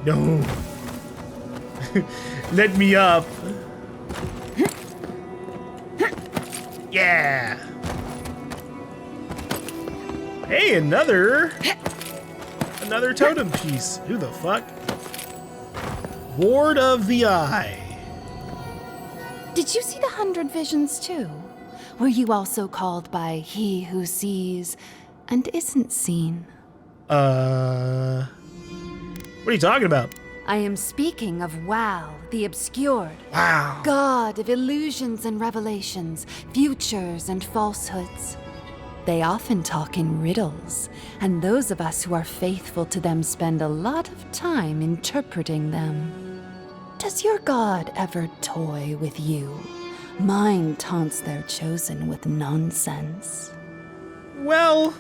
No. Let me up. Yeah. Hey, another totem piece. Who the fuck? Ward of the Eye. Did you see the 100 visions too? Were you also called by he who sees and isn't seen? What are you talking about? I am speaking of Wow, the Obscured. Wow. God of illusions and revelations, futures and falsehoods. They often talk in riddles, and those of us who are faithful to them spend a lot of time interpreting them. Does your god ever toy with you? Mine taunts their chosen with nonsense. Well,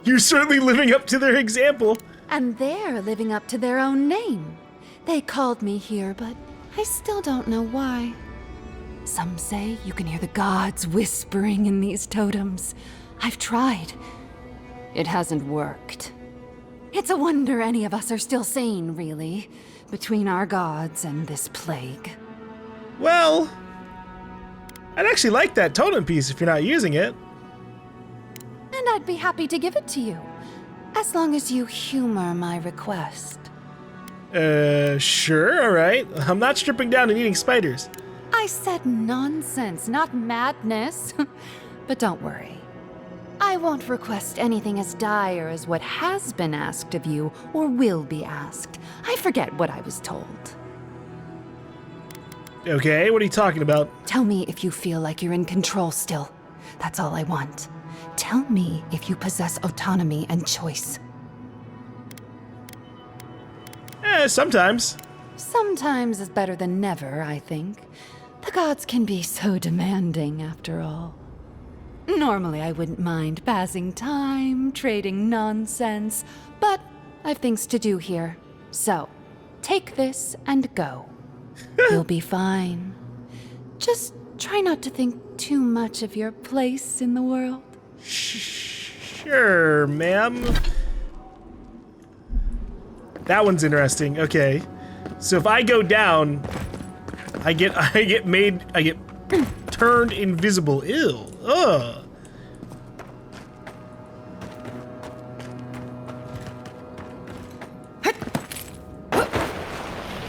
you're certainly living up to their example. And they're living up to their own name. They called me here, but I still don't know why. Some say you can hear the gods whispering in these totems. I've tried. It hasn't worked. It's a wonder any of us are still sane, really, between our gods and this plague. Well, I'd actually like that totem piece if you're not using it. And I'd be happy to give it to you, as long as you humor my request. Sure, alright. I'm not stripping down and eating spiders. I said nonsense, not madness. But don't worry. I won't request anything as dire as what has been asked of you or will be asked. I forget what I was told. Okay, what are you talking about? Tell me if you feel like you're in control still. That's all I want. Tell me if you possess autonomy and choice. Sometimes. Sometimes is better than never, I think. The gods can be so demanding, after all. Normally, I wouldn't mind passing time, trading nonsense, but I've things to do here. So, take this and go. You'll be fine. Just try not to think too much of your place in the world. Sure, ma'am. That one's interesting. Okay. So if I go down, I get turned invisible. Ew. Ugh.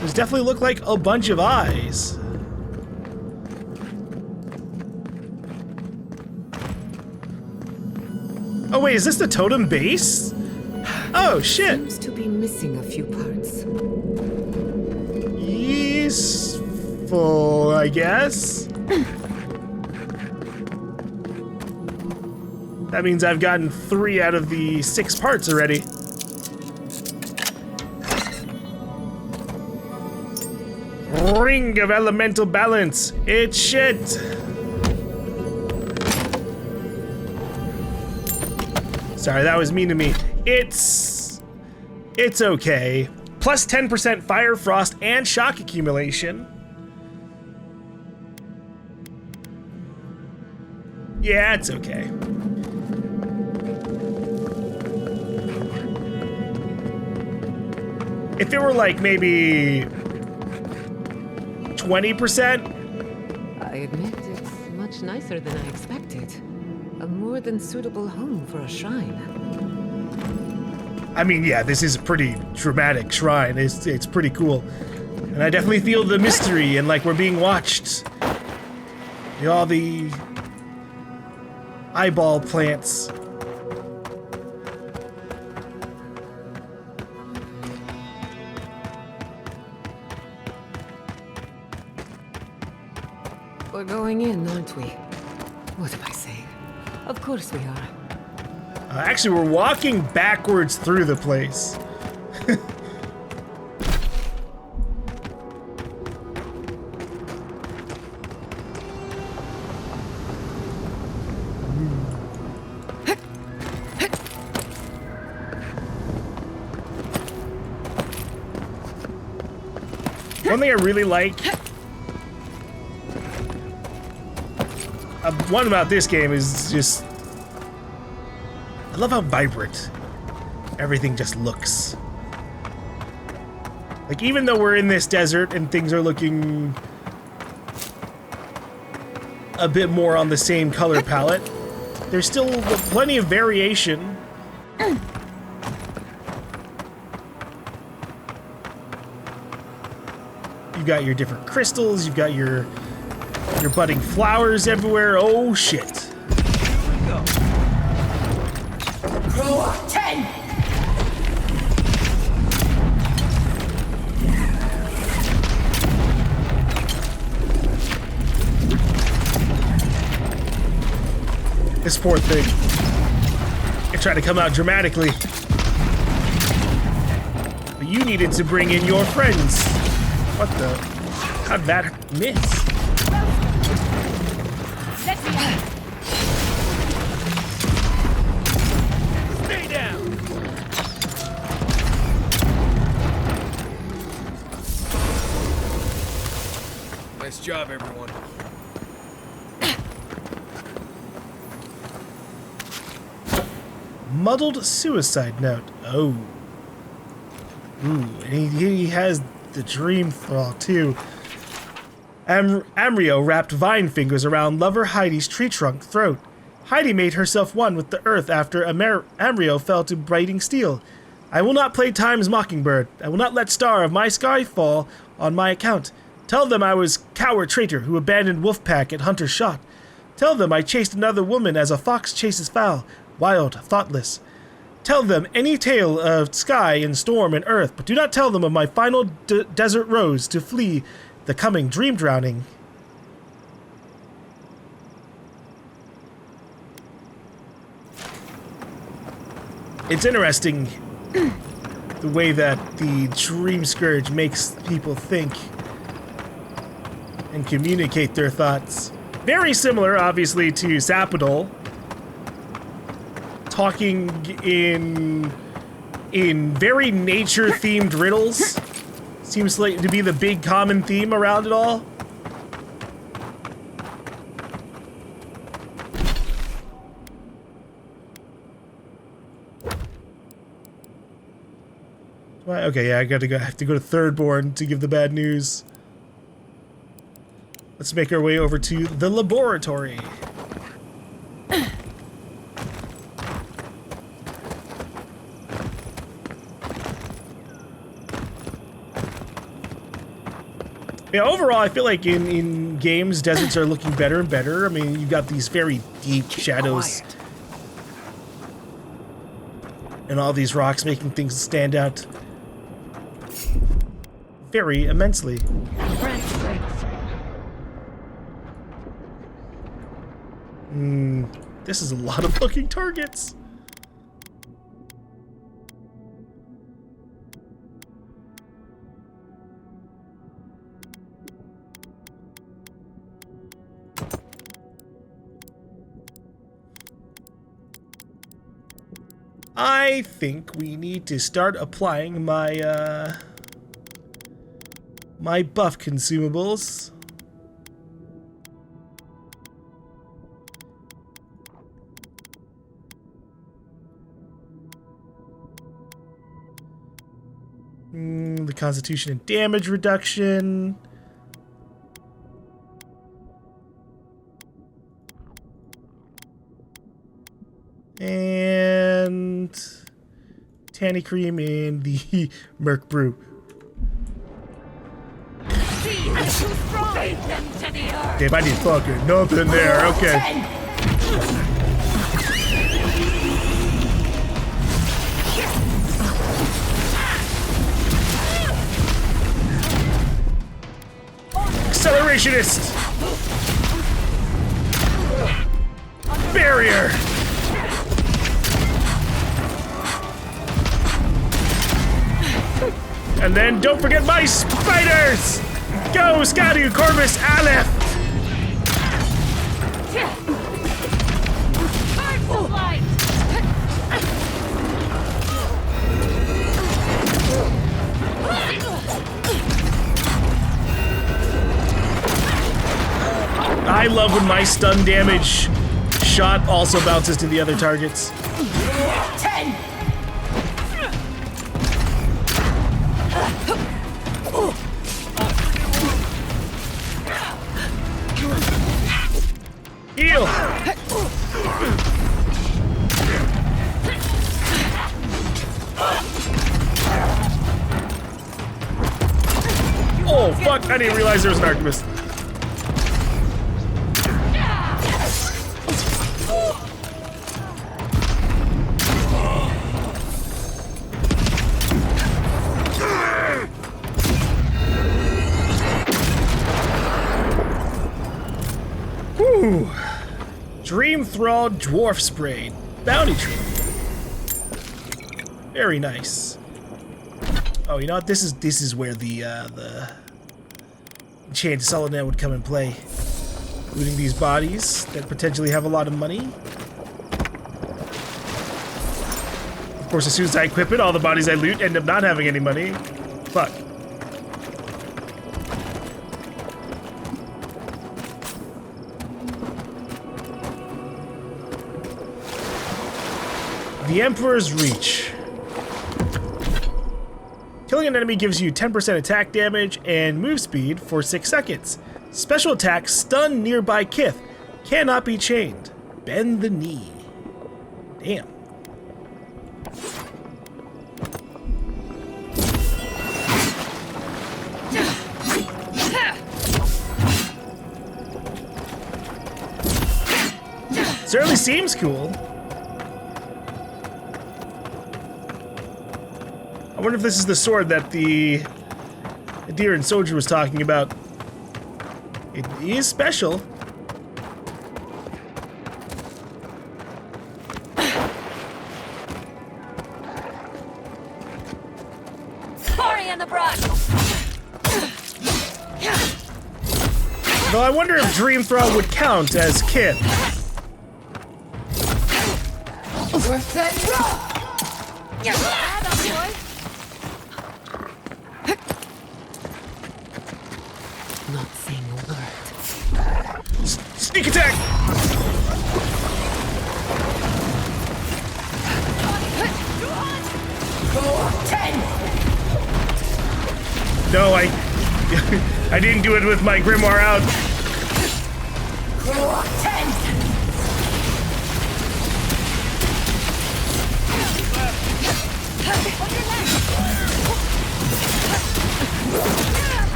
Those definitely look like a bunch of eyes. Oh wait, is this the totem base? Oh shit. Seems to be missing a few parts. Useful, I guess. That means I've gotten 3 out of the 6 parts already. Ring of elemental balance. It's shit. Sorry, that was mean to me. It's okay. Plus 10% fire, frost, and shock accumulation. Yeah, it's okay. If it were like maybe 20%. I admit it's much nicer than I expected. A more than suitable home for a shrine. I mean, yeah, this is a pretty dramatic shrine. It's pretty cool. And I definitely feel the mystery and like we're being watched. All the eyeball plants. We're going in, aren't we? What am I saying? Of course we are. Actually, we're walking backwards through the place. One thing I really like one about this game is just I love how vibrant everything just looks. Like, even though we're in this desert and things are looking a bit more on the same color palette, there's still plenty of variation. You've got your different crystals, you've got your budding flowers everywhere. Oh shit. Here we go. Row 10! This poor thing. It tried to come out dramatically. But you needed to bring in your friends. What the? How'd that miss? Let's see. Stay down. Nice job, everyone. Muddled suicide note. Oh. Ooh, and he has the dream thaw too. Amrio wrapped vine fingers around lover Heidi's tree trunk throat. Heidi made herself one with the earth after Amrio fell to biting steel. I will not play Time's Mockingbird. I will not let star of my sky fall on my account. Tell them I was coward traitor who abandoned Wolfpack at Hunter's Shot. Tell them I chased another woman as a fox chases fowl, wild, thoughtless. Tell them any tale of sky and storm and earth, but do not tell them of my final desert rose to flee the coming dream drowning. It's interesting the way that the Dream Scourge makes people think and communicate their thoughts. Very similar, obviously, to Sapidol. Talking in very nature-themed riddles. Seems like to be the big common theme around it all. Okay, yeah, I have to go to Thirdborn to give the bad news. Let's make our way over to the laboratory. Yeah, overall, I feel like in games, deserts are looking better and better. I mean, you've got these very deep shadows. And all these rocks making things stand out very immensely. This is a lot of fucking targets. I think we need to start applying my my buff consumables. The constitution and damage reduction. And Tanny Cream in the Merc Brew. Damn, I need fucking nothing there. Okay. Accelerationist! Barrier! And then don't forget my spiders! Go, Scadu, Corvus, Aleph! I love when my stun damage shot also bounces to the other targets. 10! Deal! Oh, fuck! I didn't realize there was an archivist. Whew. Dream Thrall Dwarf Spray. Bounty tree. Very nice. Oh, you know what? This is where the Enchanted Solid would come in play. Looting these bodies that potentially have a lot of money. Of course, as soon as I equip it, all the bodies I loot end up not having any money. Fuck. The Emperor's Reach. Killing an enemy gives you 10% attack damage and move speed for 6 seconds. Special attacks stun nearby Kith. Cannot be chained. Bend the knee. Damn. Certainly seems cool. I wonder if this is the sword that the Deer and Soldier was talking about. It is special. Sorry in the brush. Though I wonder if Dream Thrall would count as Kith. Worth that rock. You're bad, boy. Not saying a word. Sneak attack! Go 10. No, I didn't do it with my grimoire out. Go 10.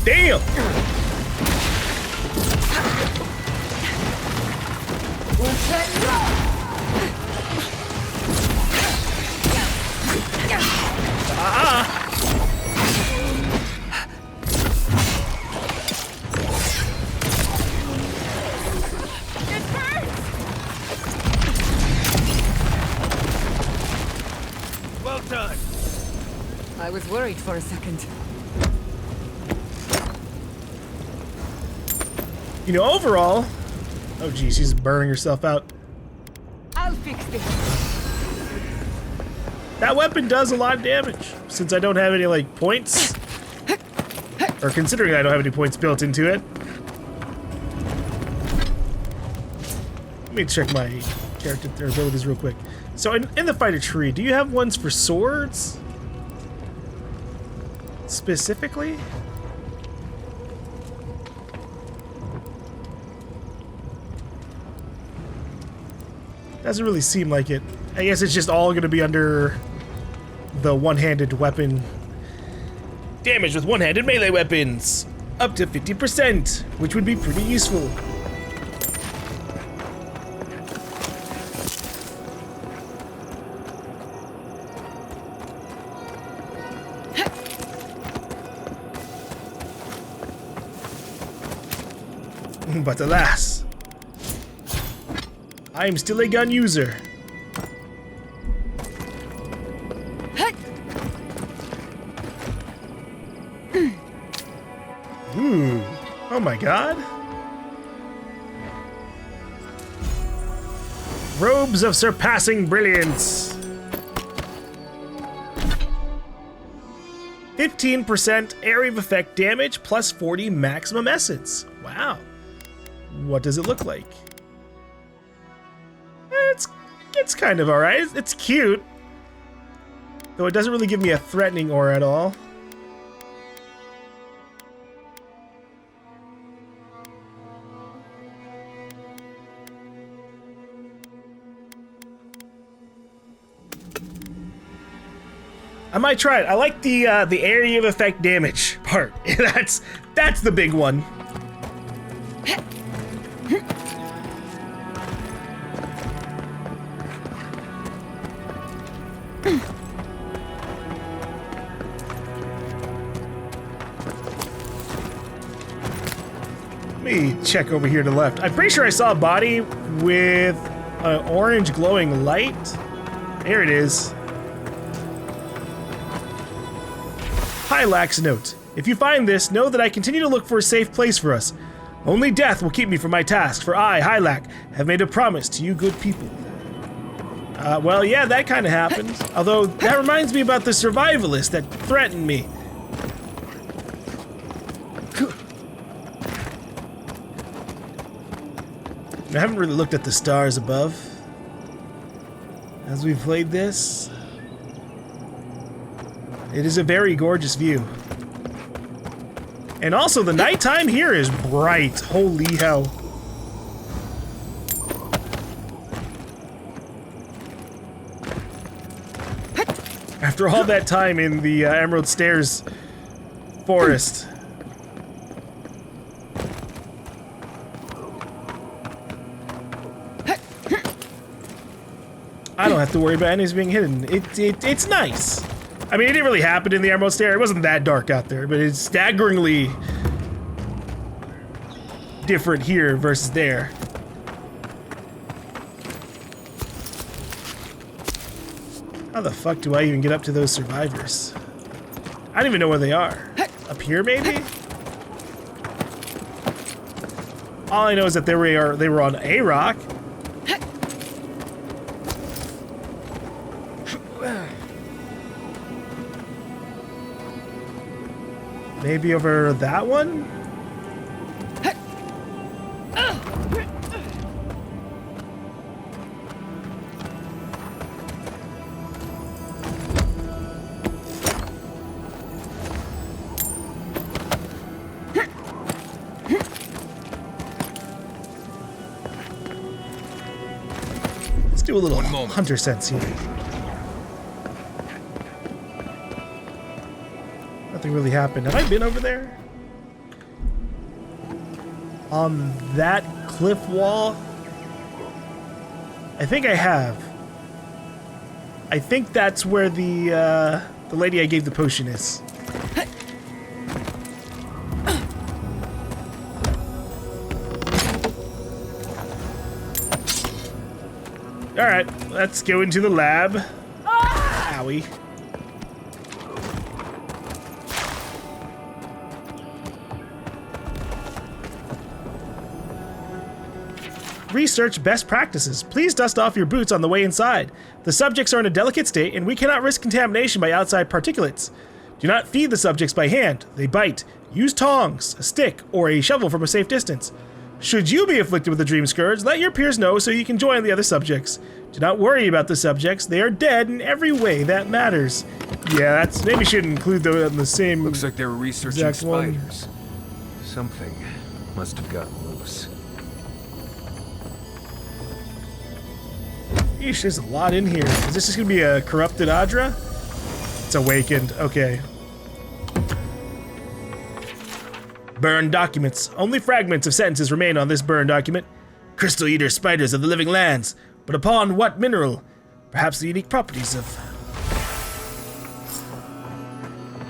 Damn! Worth that rock. It hurts. Well done. I was worried for a second. You know, overall... Oh geez, she's burning herself out. I'll fix this. That weapon does a lot of damage. Since I don't have any, like, points. Or considering I don't have any points built into it. Let me check my character abilities real quick. So in the fighter tree, do you have ones for swords? Specifically? Doesn't really seem like it. I guess it's just all gonna be under the one-handed weapon. Damage with one-handed melee weapons. Up to 50%, which would be pretty useful. But alas, I am still a gun user. Ooh, oh my god. Robes of surpassing brilliance. 15% area of effect damage plus 40 maximum essence. Wow. What does it look like? It's kind of alright. It's cute. Though it doesn't really give me a threatening aura at all. I might try it. I like the area of effect damage part. That's the big one. Let me check over here to the left. I'm pretty sure I saw a body with an orange glowing light. There it is. Hylax note. If you find this, know that I continue to look for a safe place for us. Only death will keep me from my task, for I, Hylac, have made a promise to you good people. Well, yeah, that kind of happened. Although, that reminds me about the survivalist that threatened me. I haven't really looked at the stars above as we've played this. It is a very gorgeous view. And also, the nighttime here is bright. Holy hell. After all that time in the Emerald Stairs forest. I don't have to worry about enemies being hidden. It's nice. I mean, it didn't really happen in the Emerald Stair. It wasn't that dark out there, but it's staggeringly different here versus there. How the fuck do I even get up to those survivors? I don't even know where they are. Up here, maybe? All I know is that they were on a rock. Maybe over that one? Let's do a little hunter sense here. Nothing really happened. Have I been over there? On that cliff wall? I think I have. I think that's where the lady I gave the potion is. Alright, let's go into the lab. Owie. Research best practices. Please dust off your boots on the way inside. The subjects are in a delicate state, and we cannot risk contamination by outside particulates. Do not feed the subjects by hand. They bite. Use tongs, a stick, or a shovel from a safe distance. Should you be afflicted with a dream scourge, let your peers know so you can join the other subjects. Do not worry about the subjects. They are dead in every way that matters. Yeah, that's maybe should include them in the same. Looks like they were researching spiders. Something must have gotten loose. Yeesh, there's a lot in here. Is this just gonna be a corrupted Adra? It's awakened. Okay. Burned documents. Only fragments of sentences remain on this burned document. Crystal eater spiders of the living lands. But upon what mineral? Perhaps the unique properties of...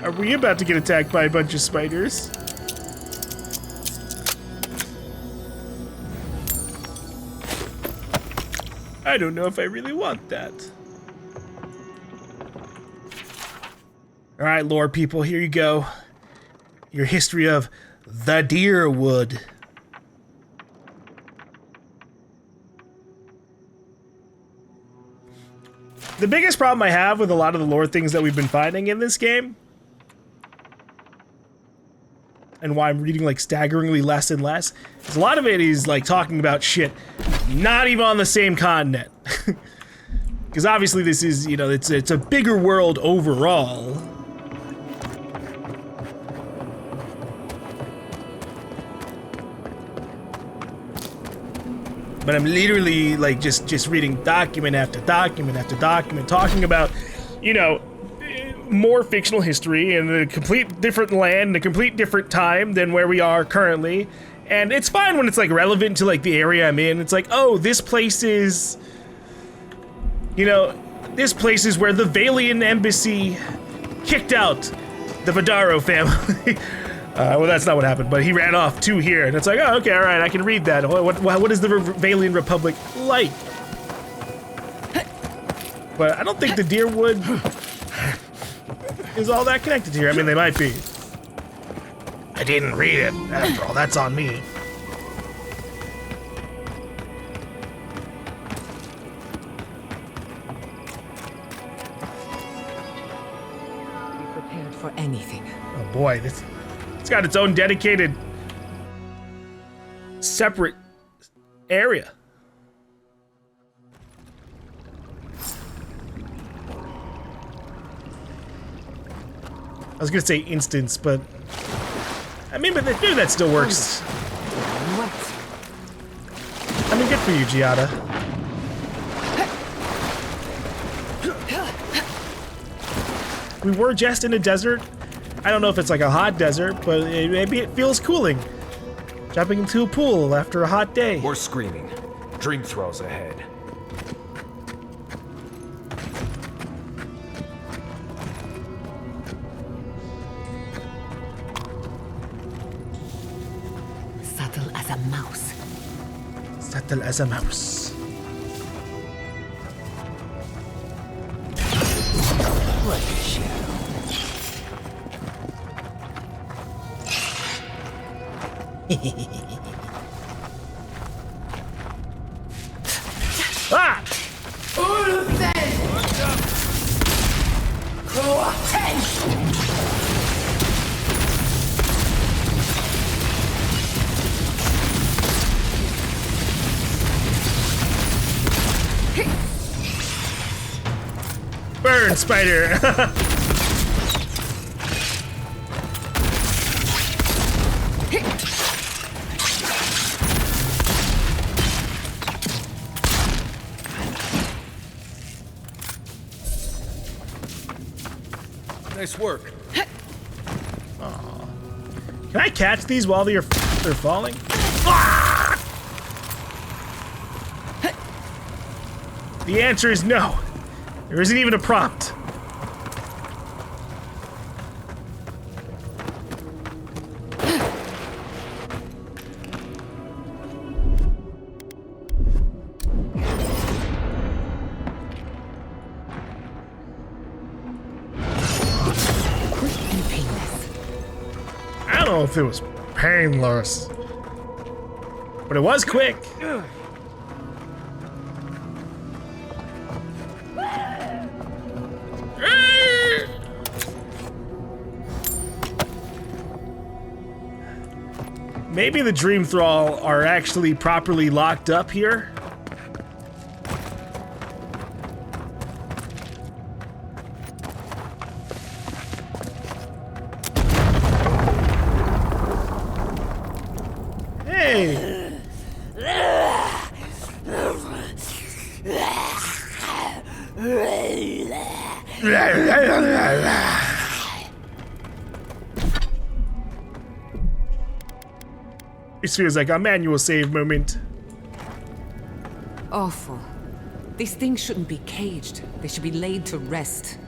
Are we about to get attacked by a bunch of spiders? I don't know if I really want that. Alright, lore people, here you go. Your history of the Deerwood. The biggest problem I have with a lot of the lore things that we've been finding in this game, and why I'm reading like staggeringly less and less, is a lot of it is like talking about shit not even on the same continent. Because obviously this is, you know, it's a bigger world overall. But I'm literally like just reading document after document after document talking about, you know, more fictional history in a complete different land, a complete different time than where we are currently. And it's fine when it's like relevant to like the area I'm in. It's like, oh, this place is, you know, this place is where the Valian embassy kicked out the Vidaro family. Well, that's not what happened, but he ran off to here, and it's like, oh, okay, all right, I can read that. What is the Valian Republic like? But I don't think the Deerwood is all that connected here. I mean, they might be. I didn't read it. After all, that's on me. Be prepared for anything. Oh boy, it's got its own dedicated, separate area. I was gonna say instance, but I mean, but maybe that still works. What? I mean, good for you, Giada. We were just in a desert. I don't know if it's like a hot desert, but maybe it feels cooling. Jumping into a pool after a hot day. More screaming. Dream throws ahead. Subtle as a mouse. Subtle as a mouse. What a shadow. Ah! Burn, spider! Nice work. Can I catch these while they're falling? The answer is no. There isn't even a prompt. I don't know if it was painless, but it was quick. Maybe the Dream Thrall are actually properly locked up here. Hey! This feels like a manual save moment. Awful. These things shouldn't be caged. They should be laid to rest.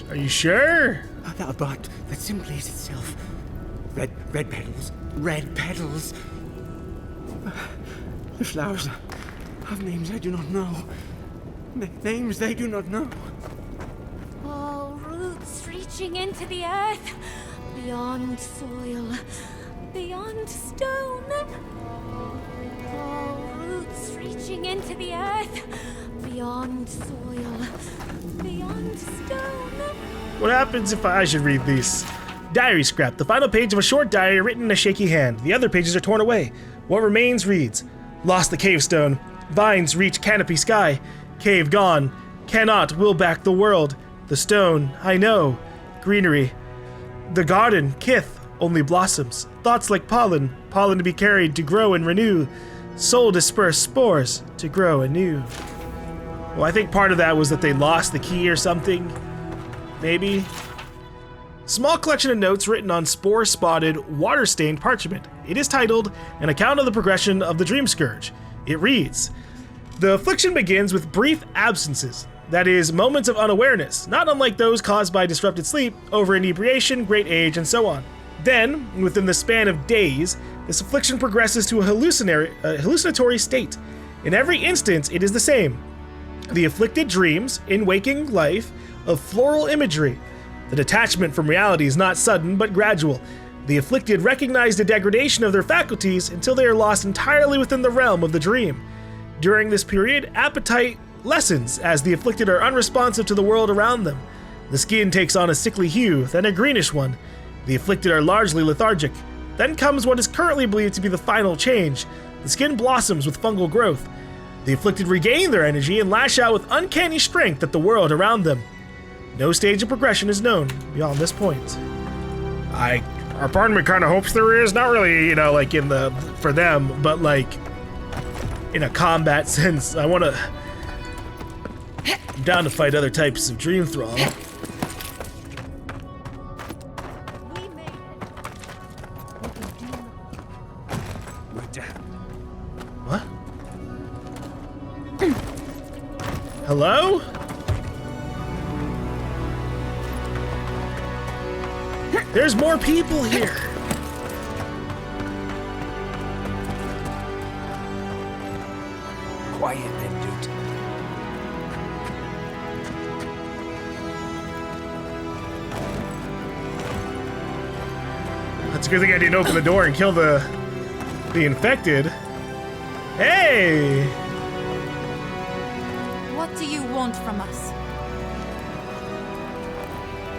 Are you sure? But that simply is itself. Red petals. Red petals. The flowers have names I do not know. Names they do not know. Oh, roots reaching into the earth, beyond soil, beyond stone. Oh, roots reaching into the earth, beyond soil, beyond stone. What happens if I should read these? Diary scrap. The final page of a short diary written in a shaky hand. The other pages are torn away. What remains reads, lost the cave stone. Vines reach canopy sky. Cave gone. Cannot will back the world. The stone, I know. Greenery. The garden, kith, only blossoms. Thoughts like pollen. Pollen to be carried to grow and renew. Soul disperse spores to grow anew. Well, I think part of that was that they lost the key or something. maybe. Small collection of notes written on spore-spotted, water-stained parchment. It is titled, An Account of the Progression of the Dream Scourge. It reads, the affliction begins with brief absences, that is, moments of unawareness, not unlike those caused by disrupted sleep, over inebriation, great age, and so on. Then, within the span of days, this affliction progresses to a hallucinatory state. In every instance, it is the same. The afflicted dreams, in waking life, of floral imagery. The detachment from reality is not sudden, but gradual. The afflicted recognize the degradation of their faculties until they are lost entirely within the realm of the dream. During this period, appetite lessens as the afflicted are unresponsive to the world around them. The skin takes on a sickly hue, then a greenish one. The afflicted are largely lethargic. Then comes what is currently believed to be the final change. The skin blossoms with fungal growth. The afflicted regain their energy and lash out with uncanny strength at the world around them. No stage of progression is known beyond this point. Our part of me kind of hopes there is, not really, like for them, but like in a combat sense. I'm down to fight other types of dream thrall. We made it. We're down. What? Hello? There's more people here. Quiet then, dude. That's a good thing I didn't open the door and kill the infected. Hey! What do you want from us?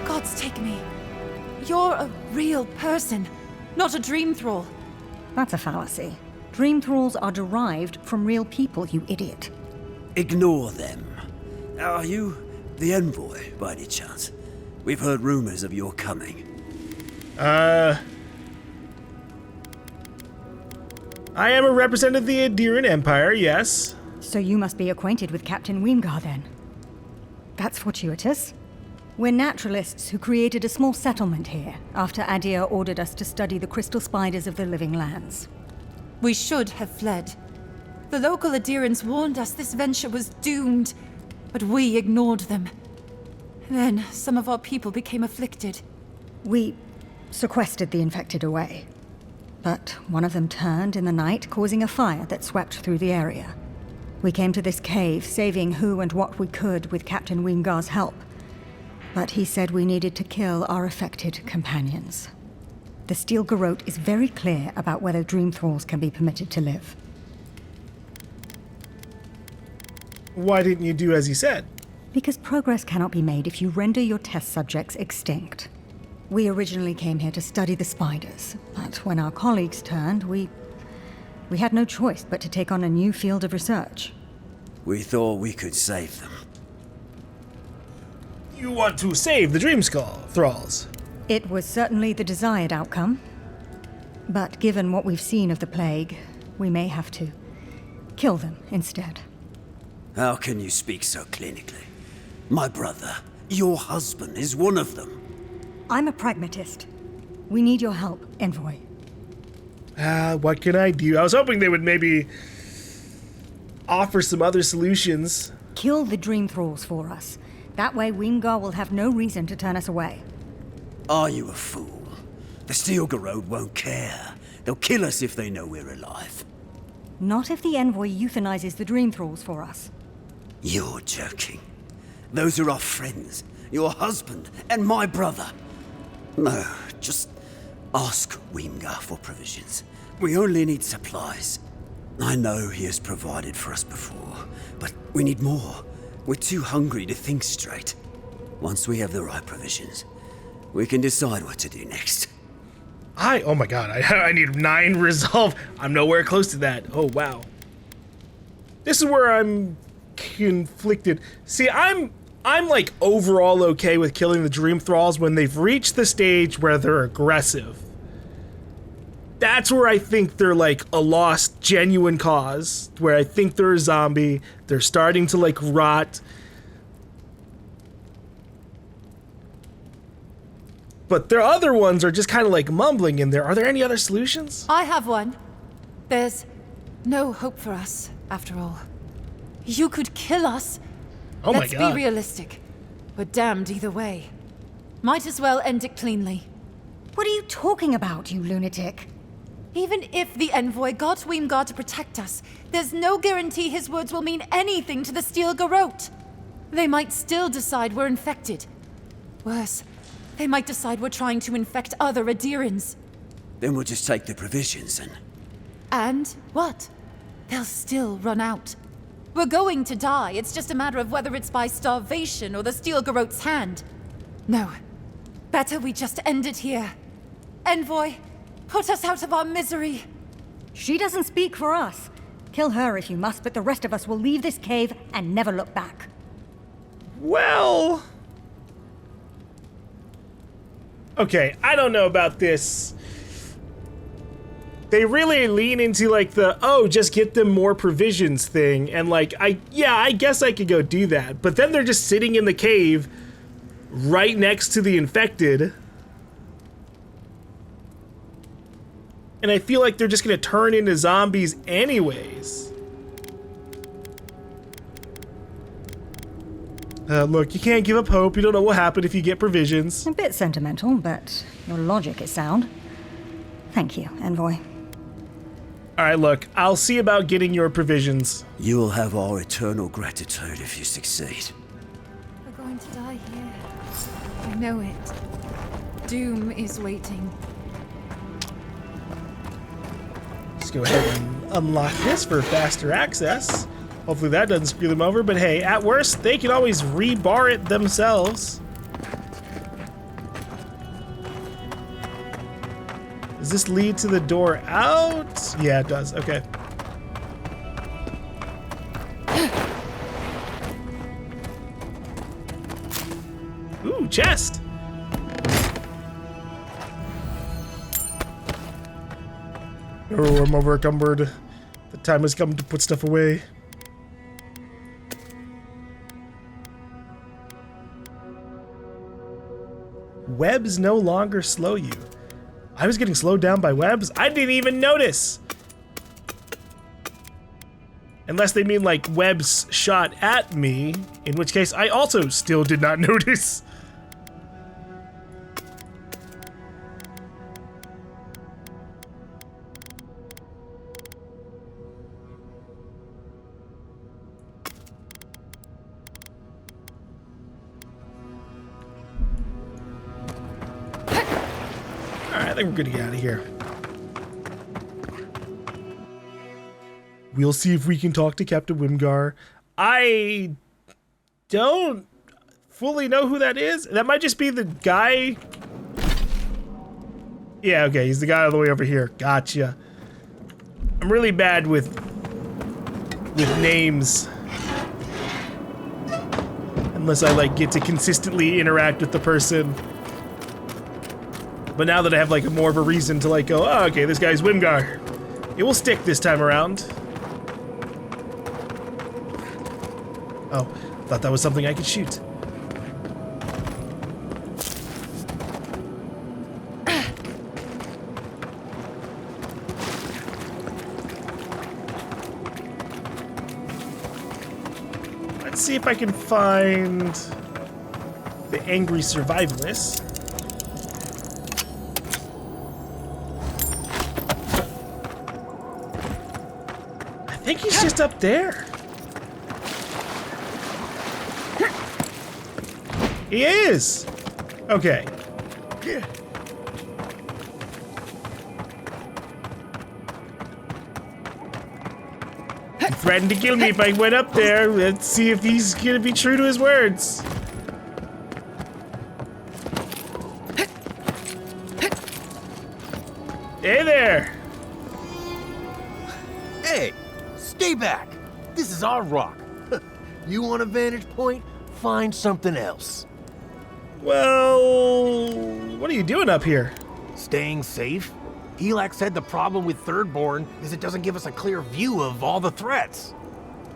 Gods, take me. You're a real person, not a dream thrall. That's a fallacy. Dream thralls are derived from real people, you idiot. Ignore them. Are you the envoy, by any chance? We've heard rumors of your coming. I am a representative of the Adirian Empire, yes. So you must be acquainted with Captain Weemgar, then. That's fortuitous. We're naturalists who created a small settlement here after Adir ordered us to study the crystal spiders of the living lands. We should have fled. The local Adirians warned us this venture was doomed, but we ignored them. Then some of our people became afflicted. We sequestered the infected away. But one of them turned in the night, causing a fire that swept through the area. We came to this cave, saving who and what we could with Captain Weemgar's help. But he said we needed to kill our affected companions. The Steel Garrote is very clear about whether dream thralls can be permitted to live. Why didn't you do as he said? Because progress cannot be made if you render your test subjects extinct. We originally came here to study the spiders, but when our colleagues turned, we had no choice but to take on a new field of research. We thought we could save them. You want to save the Dream Skull thralls? It was certainly the desired outcome. But given what we've seen of the plague, we may have to kill them instead. How can you speak so clinically? My brother, your husband, is one of them. I'm a pragmatist. We need your help, Envoy. What can I do? I was hoping they would maybe offer some other solutions. Kill the Dream Thralls for us. That way Weemgar will have no reason to turn us away. Are you a fool? The Steel Garrote won't care. They'll kill us if they know we're alive. Not if the Envoy euthanizes the Dream Thralls for us. You're joking. Those are our friends, your husband, and my brother. No, just ask Weemgar for provisions. We only need supplies. I know he has provided for us before, but we need more. We're too hungry to think straight. Once we have the right provisions, we can decide what to do next. Oh my god, I need 9 resolve. I'm nowhere close to that. Oh wow. This is where I'm conflicted. See, I'm like overall okay with killing the Dream Thralls when they've reached the stage where they're aggressive. That's where I think they're like a lost genuine cause, where I think they're a zombie, they're starting to like rot. But their other ones are just kind of like mumbling in there. Are there any other solutions? I have one. There's no hope for us, after all. You could kill us. Oh my Let's god. be realistic. We're damned either way. Might as well end it cleanly. What are you talking about, you lunatic? Even if the envoy got Weimgar to protect us, there's no guarantee his words will mean anything to the Steel Garrote. They might still decide we're infected. Worse, they might decide we're trying to infect other Adirans. Then we'll just take the provisions and... And what? They'll still run out. We're going to die. It's just a matter of whether it's by starvation or the Steel Garrote's hand. No. Better we just end it here. Envoy, put us out of our misery. She doesn't speak for us. Kill her if you must, but the rest of us will leave this cave and never look back. Well... Okay, I don't know about this. They really lean into like the, oh, just get them more provisions thing. And like, I guess I could go do that. But then they're just sitting in the cave right next to the infected. And I feel like they're just gonna turn into zombies anyways. Look, you can't give up hope. You don't know what happened if you get provisions. A bit sentimental, but your logic is sound. Thank you, Envoy. Alright, look, I'll see about getting your provisions. You will have our eternal gratitude if you succeed. We're going to die here. I know it. Doom is waiting. Let's go ahead and unlock this for faster access. Hopefully that doesn't screw them over, but hey, at worst, they can always rebar it themselves. Does this lead to the door out? Yeah, it does. Okay. Ooh, chest. Oh, I'm overcumbered. The time has come to put stuff away. Webs no longer slow you. I was getting slowed down by webs? I didn't even notice! Unless they mean like webs shot at me, in which case I also still did not notice. I think we're gonna get out of here. We'll see if we can talk to Captain Weimgar. I don't fully know who that is. That might just be the guy. Yeah, okay, he's the guy all the way over here. Gotcha. I'm really bad with names. Unless I like get to consistently interact with the person. But now that I have like more of a reason to like go, oh, okay, this guy's Weimgar. It will stick this time around. Oh, thought that was something I could shoot. Let's see if I can find the angry survivalist. I think he's just up there. He is. Okay. You threatened to kill me if I went up there. Let's see if he's gonna be true to his words. Hey there. Hey, stay back. This is our rock. You want a vantage point? Find something else. Well, what are you doing up here? Staying safe? Helak said the problem with Thirdborn is it doesn't give us a clear view of all the threats.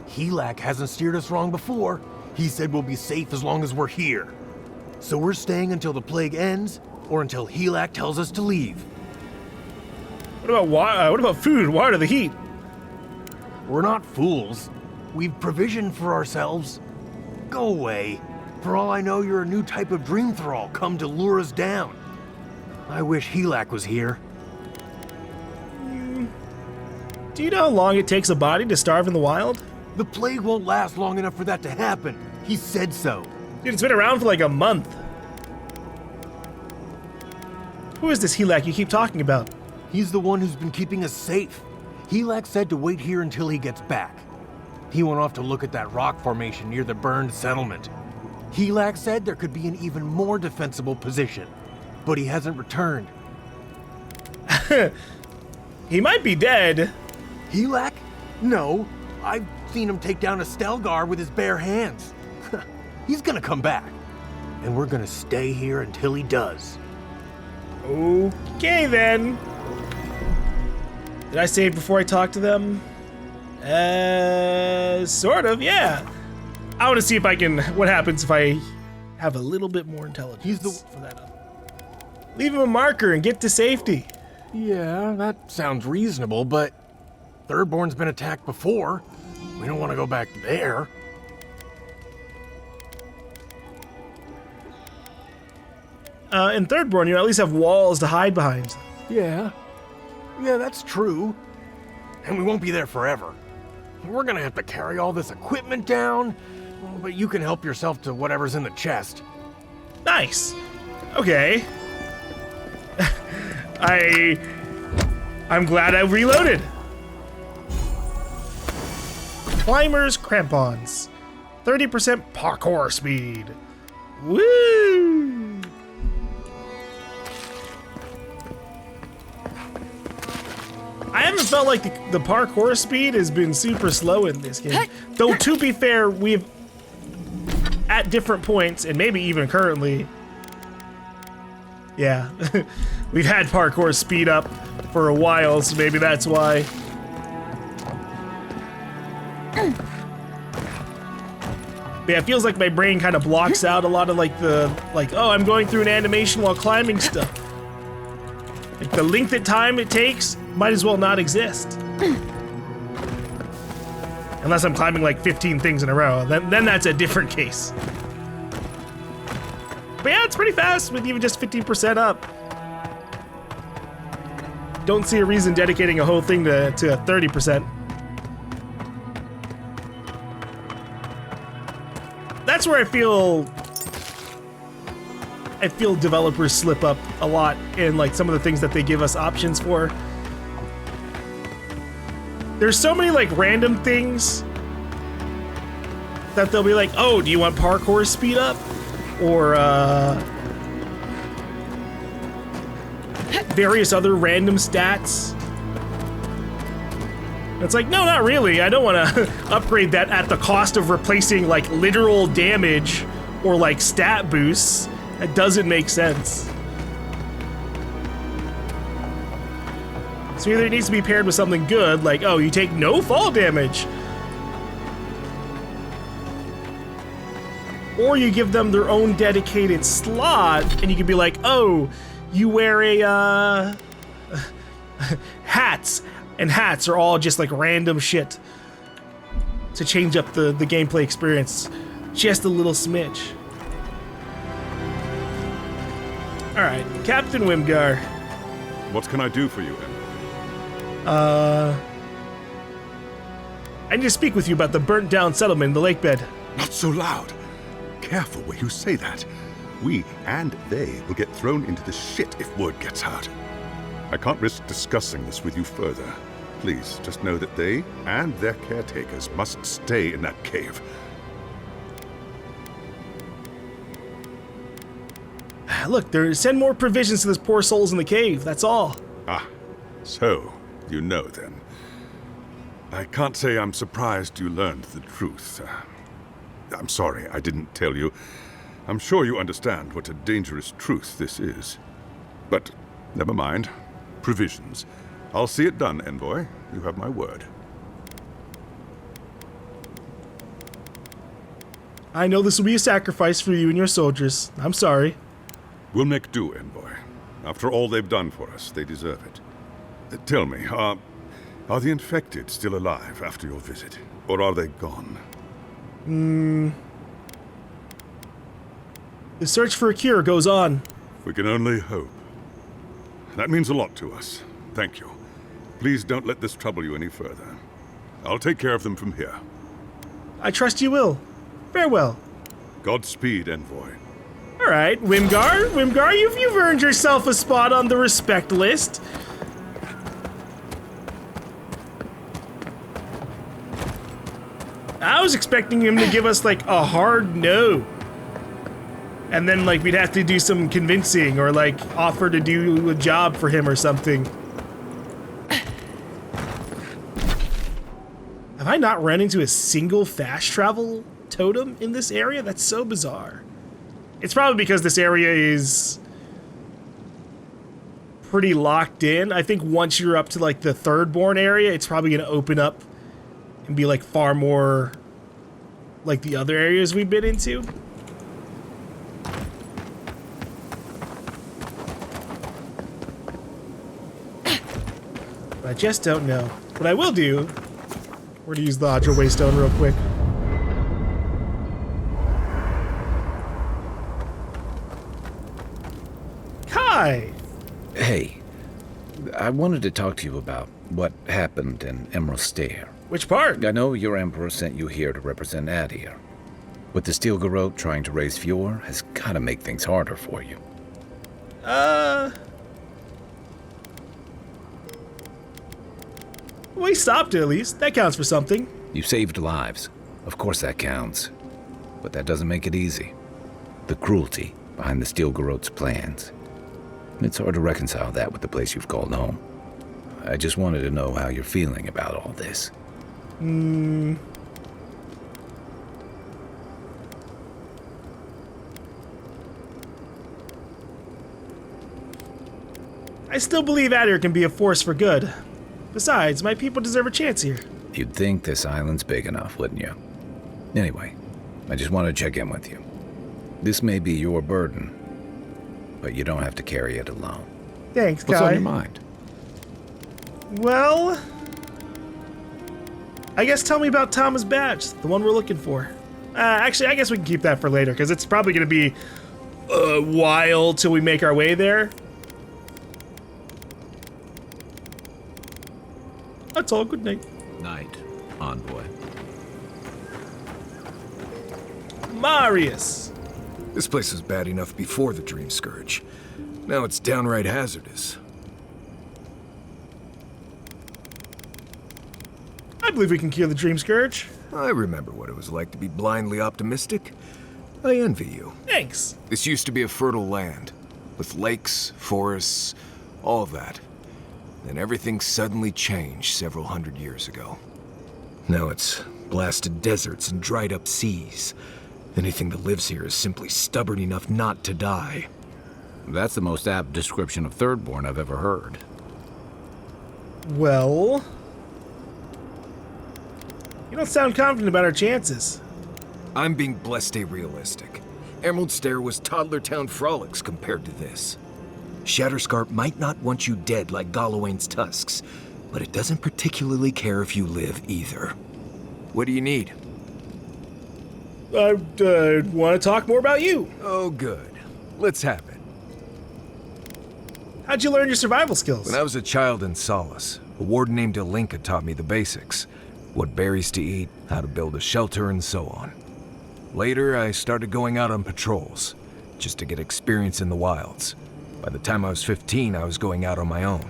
Helak hasn't steered us wrong before. He said we'll be safe as long as we're here. So we're staying until the plague ends, or until Helak tells us to leave. What about food, water, the heat? We're not fools. We've provisioned for ourselves. Go away. For all I know, you're a new type of dream thrall come to lure us down. I wish Helak was here. Do you know how long it takes a body to starve in the wild? The plague won't last long enough for that to happen. He said so. Dude, it's been around for like a month. Who is this Helak you keep talking about? He's the one who's been keeping us safe. Helak said to wait here until he gets back. He went off to look at that rock formation near the burned settlement. Helak said there could be an even more defensible position, but he hasn't returned. He might be dead. Helak? No. I've seen him take down a Stelgar with his bare hands. He's gonna come back, and we're gonna stay here until he does. Okay then. Did I save before I talk to them? Sort of, yeah. I want to see if I can, what happens if I have a little bit more intelligence for that up. Leave him a marker and get to safety. Yeah, that sounds reasonable, but Thirdborn's been attacked before. We don't want to go back there. In Thirdborn, you at least have walls to hide behind. Yeah, that's true. And we won't be there forever. We're gonna have to carry all this equipment down, but you can help yourself to whatever's in the chest. Nice. Okay. I'm glad I reloaded. Climber's crampons. 30% parkour speed. Woo! I haven't felt like the parkour speed has been super slow in this game. Though, to be fair, we've, at different points, and maybe even currently, yeah, we've had parkour speed up for a while, so maybe that's why. But yeah, it feels like my brain kind of blocks out a lot of oh, I'm going through an animation while climbing stuff. Like the length of time it takes might as well not exist. Unless I'm climbing like 15 things in a row, then that's a different case. But yeah, it's pretty fast with even just 15% up. Don't see a reason dedicating a whole thing to 30%. That's where I feel developers slip up a lot in like some of the things that they give us options for. There's so many like random things that they'll be like, oh, do you want parkour speed up? Or various other random stats. It's like, no, not really. I don't want to upgrade that at the cost of replacing like literal damage or like stat boosts. That doesn't make sense. So either it needs to be paired with something good, like, oh, you take no fall damage. Or you give them their own dedicated slot, and you can be like, oh, you wear a, hats. And hats are all just like random shit to change up the gameplay experience just a little smidge. Alright, Captain Wimgar. What can I do for you, then? I need to speak with you about the burnt down settlement in the lake bed. Not so loud. Careful where you say that. We and they will get thrown into the shit if word gets out. I can't risk discussing this with you further. Please, just know that they and their caretakers must stay in that cave. Look, send more provisions to those poor souls in the cave, that's all. Ah, so you know then. I can't say I'm surprised you learned the truth. I'm sorry I didn't tell you. I'm sure you understand what a dangerous truth this is. But never mind. Provisions. I'll see it done, Envoy. You have my word. I know this will be a sacrifice for you and your soldiers. I'm sorry. We'll make do, Envoy. After all they've done for us, they deserve it. Tell me, are the infected still alive after your visit? Or are they gone? The search for a cure goes on. We can only hope. That means a lot to us. Thank you. Please don't let this trouble you any further. I'll take care of them from here. I trust you will. Farewell. Godspeed, Envoy. All right, Wimgar, you've earned yourself a spot on the respect list. I was expecting him to give us like a hard no. And then like we'd have to do some convincing or like offer to do a job for him or something. Have I not run into a single fast travel totem in this area? That's so bizarre. It's probably because this area is pretty locked in. I think once you're up to like the Thirdborn area, it's probably gonna open up and be like far more like the other areas we've been into. But I just don't know. What I will do, we're gonna use the Hydro Waystone real quick. Hi! Hey, I wanted to talk to you about what happened in Emerald Stair. Which part? I know your Emperor sent you here to represent Adir. With the Steel Garrote trying to raise Fjord has gotta make things harder for you. We stopped at least. That counts for something. You saved lives. Of course that counts. But that doesn't make it easy. The cruelty behind the Steel Garrote's plans. It's hard to reconcile that with the place you've called home. I just wanted to know how you're feeling about all this. I still believe Adir can be a force for good. Besides, my people deserve a chance here. You'd think this island's big enough, wouldn't you? Anyway, I just wanted to check in with you. This may be your burden, but you don't have to carry it alone. Thanks, Kai. What's on your mind? Well, I guess tell me about Thomas' badge, the one we're looking for. Actually, I guess we can keep that for later, because it's probably going to be a while till we make our way there. That's all. Good night. Night, Envoy. Marius. This place was bad enough before the Dream Scourge. Now it's downright hazardous. I believe we can cure the Dream Scourge. I remember what it was like to be blindly optimistic. I envy you. Thanks. This used to be a fertile land, with lakes, forests, all of that. Then everything suddenly changed several hundred years ago. Now it's blasted deserts and dried up seas. Anything that lives here is simply stubborn enough not to die. That's the most apt description of Thirdborn I've ever heard. Well, you don't sound confident about our chances. I'm being blessed realistic. Emerald Stair was Toddler Town frolics compared to this. Shatterscarp might not want you dead like Galawain's tusks, but it doesn't particularly care if you live either. What do you need? I want to talk more about you. Oh, good. Let's have it. How'd you learn your survival skills? When I was a child in Solace, a warden named Alinka taught me the basics. What berries to eat, how to build a shelter, and so on. Later, I started going out on patrols, just to get experience in the wilds. By the time I was 15, I was going out on my own.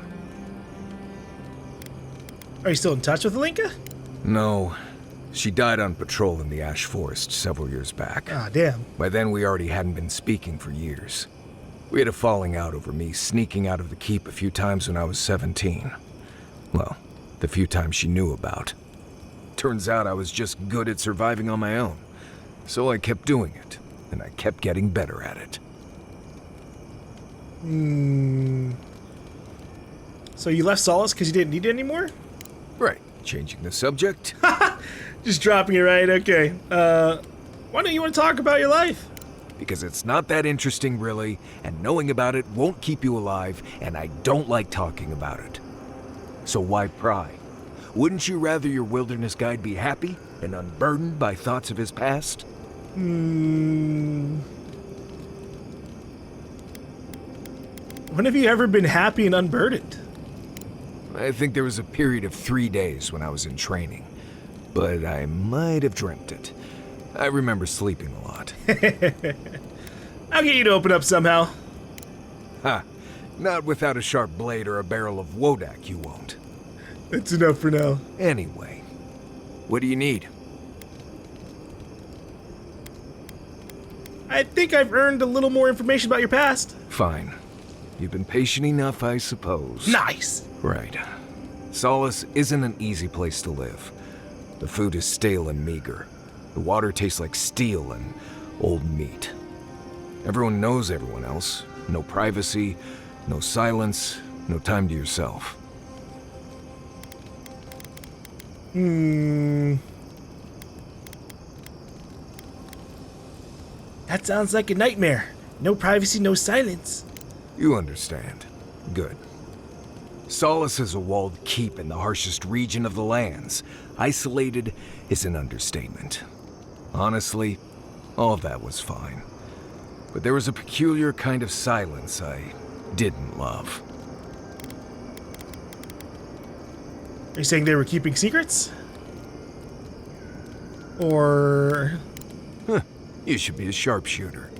Are you still in touch with Alinka? No. She died on patrol in the Ash Forest several years back. Ah, damn. By then, we already hadn't been speaking for years. We had a falling out over me sneaking out of the keep a few times when I was 17. Well, the few times she knew about. Turns out I was just good at surviving on my own. So I kept doing it, and I kept getting better at it. So you left Solace because you didn't need it anymore? Right. Changing the subject? Just dropping it right, okay. Why don't you want to talk about your life? Because it's not that interesting, really, and knowing about it won't keep you alive, and I don't like talking about it. So why pry? Wouldn't you rather your wilderness guide be happy and unburdened by thoughts of his past? When have you ever been happy and unburdened? I think there was a period of 3 days when I was in training, but I might have dreamt it. I remember sleeping a lot. I'll get you to open up somehow. Ha! Not without a sharp blade or a barrel of Wodak, you won't. That's enough for now. Anyway, what do you need? I think I've earned a little more information about your past. Fine. You've been patient enough, I suppose. Nice! Right. Solace isn't an easy place to live. The food is stale and meager. The water tastes like steel and old meat. Everyone knows everyone else. No privacy, no silence, no time to yourself. That sounds like a nightmare. No privacy, no silence. You understand. Good. Solace is a walled keep in the harshest region of the lands. Isolated is an understatement. Honestly, all of that was fine. But there was a peculiar kind of silence I didn't love. Are you saying they were keeping secrets? Or... You should be a sharpshooter.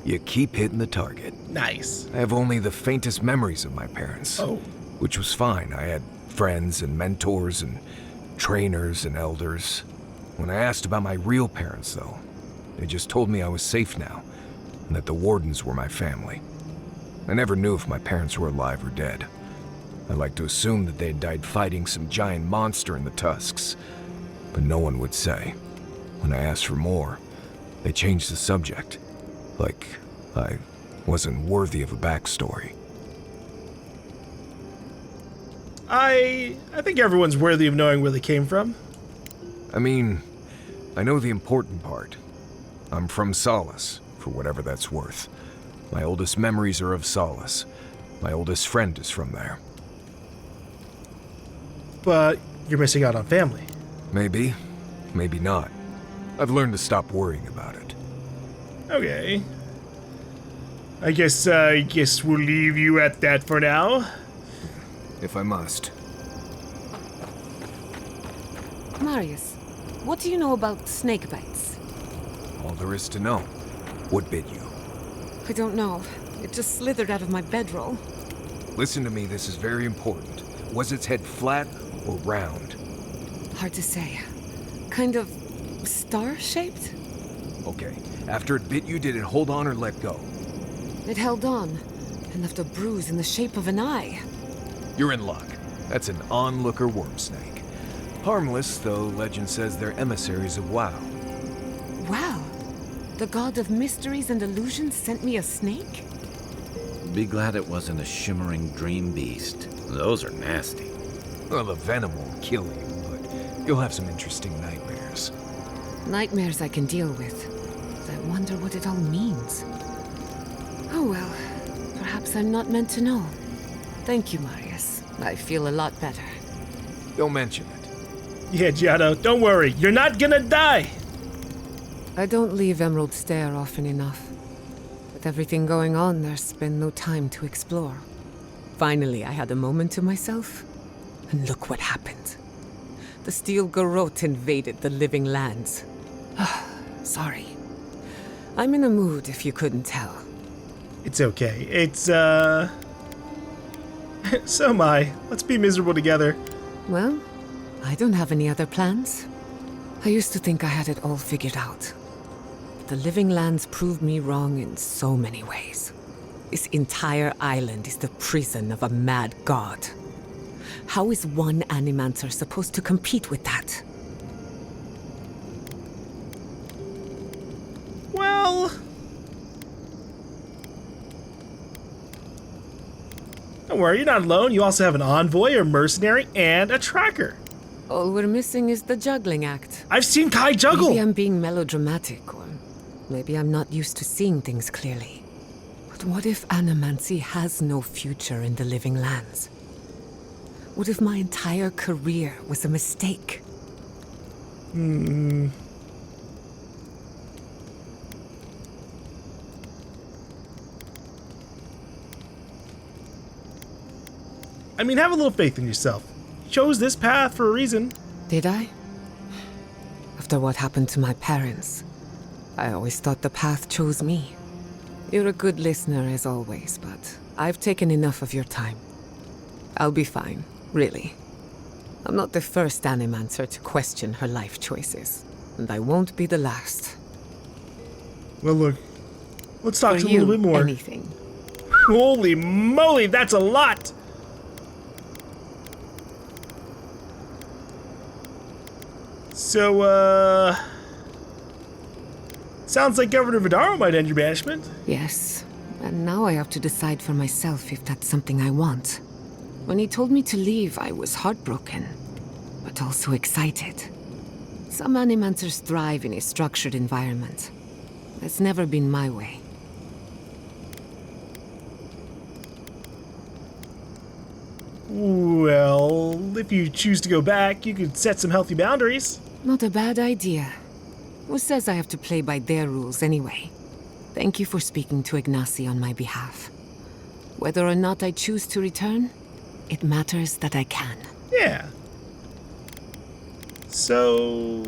You keep hitting the target. Nice. I have only the faintest memories of my parents. Oh. Which was fine. I had friends and mentors and trainers and elders. When I asked about my real parents, though, they just told me I was safe now, and that the Wardens were my family. I never knew if my parents were alive or dead. I like to assume that they had died fighting some giant monster in the Tusks, but no one would say. When I asked for more, they changed the subject, like I wasn't worthy of a backstory. I think everyone's worthy of knowing where they came from. I mean, I know the important part. I'm from Solace, for whatever that's worth. My oldest memories are of Solace. My oldest friend is from there. But you're missing out on family. Maybe, maybe not. I've learned to stop worrying about it. Okay. I guess we'll leave you at that for now. If I must. Marius, what do you know about snake bites? All there is to know. What bit you? I don't know. It just slithered out of my bedroll. Listen to me, this is very important. Was its head flat or round? Hard to say. Kind of star-shaped? Okay. After it bit you, did it hold on or let go? It held on, and left a bruise in the shape of an eye. You're in luck. That's an onlooker worm snake. Harmless, though legend says they're emissaries of WoW. Wow. The god of mysteries and illusions sent me a snake? Be glad it wasn't a shimmering dream beast. Those are nasty. Well, the venom won't kill you, but you'll have some interesting nightmares. Nightmares I can deal with. But I wonder what it all means. Oh well. Perhaps I'm not meant to know. Thank you, Marius. I feel a lot better. Don't mention it. Yeah, Giotto, don't worry. You're not gonna die. I don't leave Emerald Stair often enough. With everything going on, there's been no time to explore. Finally, I had a moment to myself. And look what happened. The Steel Garrote invaded the living lands. Sorry. I'm in a mood, if you couldn't tell. It's okay. It's, so am I. Let's be miserable together. Well, I don't have any other plans. I used to think I had it all figured out. The living lands proved me wrong in so many ways. This entire island is the prison of a mad god. How is one Animancer supposed to compete with that? Well... Don't worry, you're not alone. You also have an envoy, a mercenary, and a tracker. All we're missing is the juggling act. I've seen Kai juggle! Maybe I'm being melodramatic, or Maybe I'm not used to seeing things clearly. But what if animancy has no future in the living lands? What if my entire career was a mistake? I mean, have a little faith in yourself. You chose this path for a reason. Did I? After what happened to my parents, I always thought the path chose me. You're a good listener as always, but I've taken enough of your time. I'll be fine, really. I'm not the first Animancer to question her life choices, and I won't be the last. Well, look, let's talk For a little bit more. Anything. Holy moly, that's a lot! So, sounds like Governor Vidaro might end your banishment. Yes, and now I have to decide for myself if that's something I want. When he told me to leave, I was heartbroken, but also excited. Some Animancers thrive in a structured environment. That's never been my way. Well, if you choose to go back, you could set some healthy boundaries. Not a bad idea. Who says I have to play by their rules anyway? Thank you for speaking to Ignacy on my behalf. Whether or not I choose to return, it matters that I can. Yeah. So...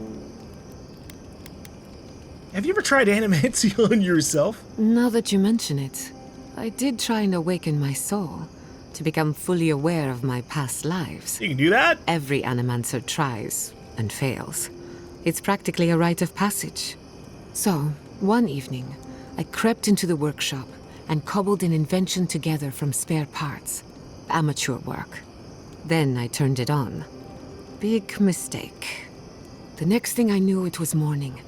have you ever tried animancy on yourself? Now that you mention it, I did try and awaken my soul to become fully aware of my past lives. You can do that? Every Animancer tries and fails. It's practically a rite of passage. So, one evening, I crept into the workshop and cobbled an invention together from spare parts. Amateur work. Then I turned it on. Big mistake. The next thing I knew, it was morning.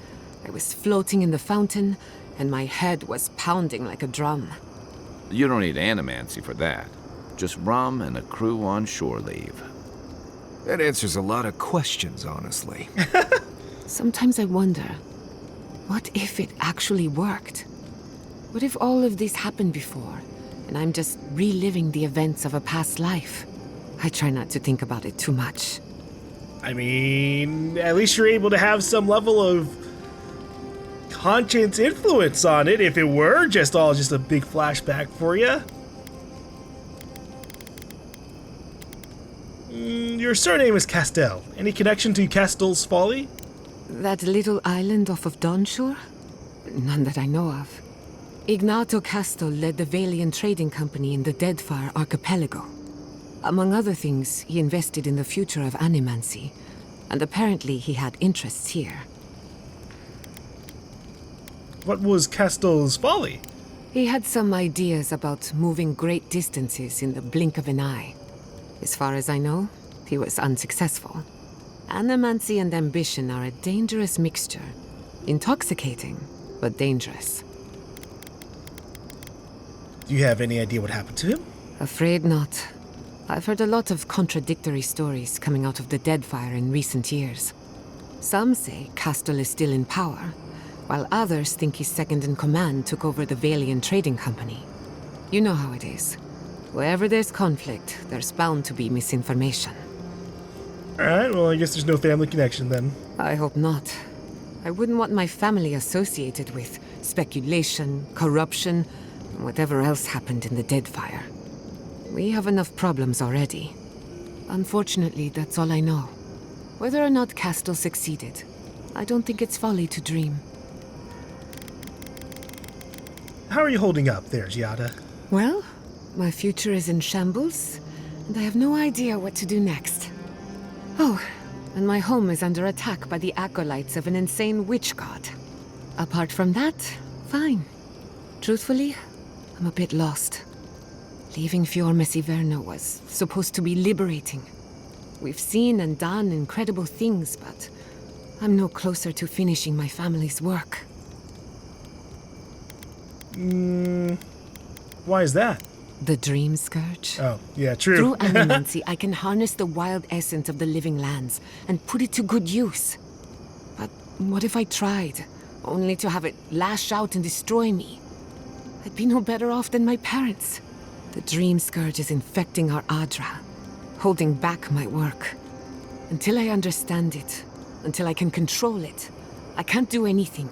I was floating in the fountain, and my head was pounding like a drum. You don't need animancy for that. Just rum and a crew on shore leave. That answers a lot of questions, honestly. Sometimes I wonder, what if it actually worked? What if all of this happened before, and I'm just reliving the events of a past life? I try not to think about it too much. I mean, at least you're able to have some level of conscience influence on it if it were just a big flashback for you. Your surname is Castell. Any connection to Castell's Folly? That little island off of Dawnshore? None that I know of. Ignato Castell led the Valian trading company in the Deadfire Archipelago. Among other things, he invested in the future of animancy, and apparently he had interests here. What was Castell's Folly? He had some ideas about moving great distances in the blink of an eye. As far as I know, he was unsuccessful. Animancy and ambition are a dangerous mixture. Intoxicating, but dangerous. Do you have any idea what happened to him? Afraid not. I've heard a lot of contradictory stories coming out of the Deadfire in recent years. Some say Castell is still in power, while others think his second-in-command took over the Valian trading company. You know how it is. Wherever there's conflict, there's bound to be misinformation. Alright, well, I guess there's no family connection then. I hope not. I wouldn't want my family associated with speculation, corruption, and whatever else happened in the Deadfire. We have enough problems already. Unfortunately, that's all I know. Whether or not Castell succeeded, I don't think it's folly to dream. How are you holding up there, Giada? Well, my future is in shambles, and I have no idea what to do next. Oh, and my home is under attack by the acolytes of an insane witch god. Apart from that, fine. Truthfully, I'm a bit lost. Leaving Fior Messiverno was supposed to be liberating. We've seen and done incredible things, but I'm no closer to finishing my family's work. Why is that? The Dream Scourge? Oh, yeah, true. Through animancy, I can harness the wild essence of the living lands and put it to good use. But what if I tried, only to have it lash out and destroy me. I'd be no better off than my parents. The dream scourge is infecting our Adra, holding back my work. Until I understand it, until I can control it, I can't do anything.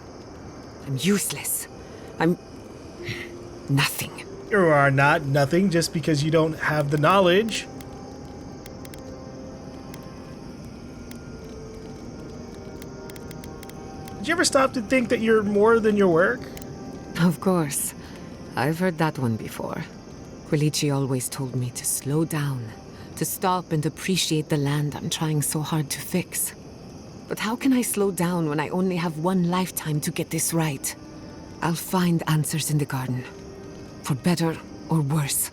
I'm useless. I'm nothing. You are not nothing just because you don't have the knowledge. Did you ever stop to think that you're more than your work? Of course. I've heard that one before. Quilici always told me to slow down, to stop and appreciate the land I'm trying so hard to fix. But how can I slow down when I only have one lifetime to get this right? I'll find answers in the garden. For better or worse.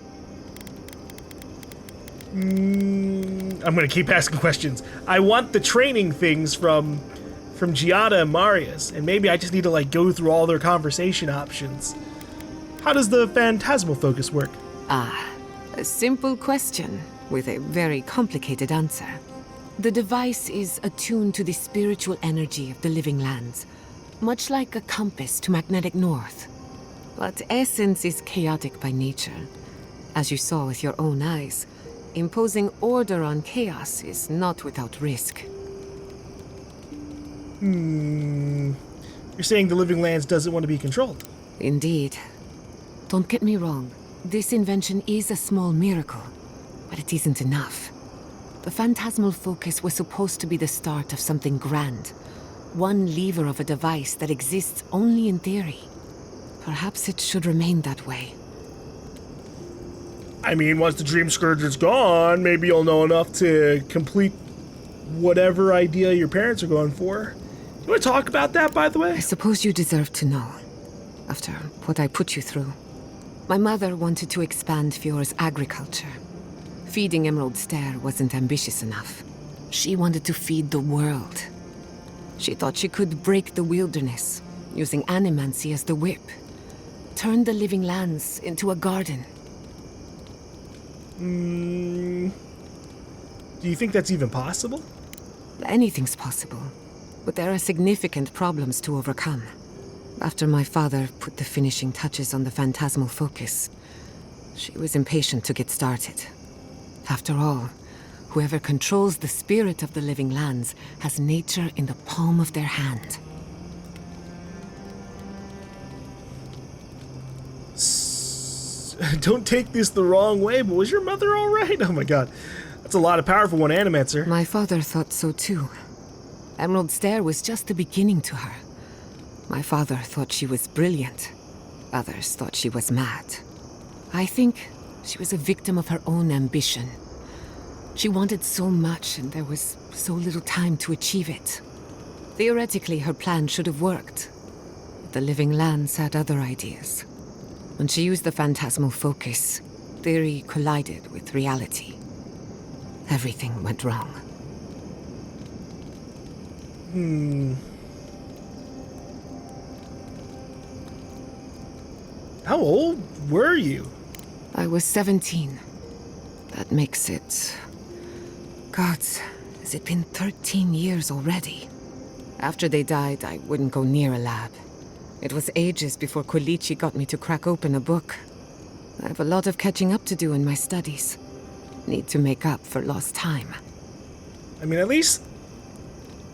I'm gonna keep asking questions. I want the training things from Giada and Marius, and maybe I just need to like go through all their conversation options. How does the phantasmal focus work? Ah, a simple question with a very complicated answer. The device is attuned to the spiritual energy of the living lands, much like a compass to magnetic north. But essence is chaotic by nature. As you saw with your own eyes, imposing order on chaos is not without risk. You're saying the living lands doesn't want to be controlled? Indeed. Don't get me wrong. This invention is a small miracle, but it isn't enough. The phantasmal focus was supposed to be the start of something grand. One lever of a device that exists only in theory. Perhaps it should remain that way. I mean, once the Dream Scourge is gone, maybe you'll know enough to complete whatever idea your parents are going for. You want to talk about that, by the way? I suppose you deserve to know, after what I put you through. My mother wanted to expand Fiora's agriculture. Feeding Emerald Stair wasn't ambitious enough. She wanted to feed the world. She thought she could break the wilderness, using animancy as the whip. Turn the living lands into a garden. Do you think that's even possible? Anything's possible, but there are significant problems to overcome. After my father put the finishing touches on the phantasmal focus, she was impatient to get started. After all, whoever controls the spirit of the living lands has nature in the palm of their hand. Don't take this the wrong way, but was your mother all right? Oh my god. That's a lot of power for one animancer. My father thought so too. Emerald Stair was just the beginning to her. My father thought she was brilliant. Others thought she was mad. I think she was a victim of her own ambition. She wanted so much, and there was so little time to achieve it. Theoretically, her plan should have worked. The living lands had other ideas. When she used the phantasmal focus, theory collided with reality. Everything went wrong. How old were you? I was 17. That makes it... Gods, has it been 13 years already? After they died, I wouldn't go near a lab. It was ages before Quilici got me to crack open a book. I have a lot of catching up to do in my studies. Need to make up for lost time. I mean, at least...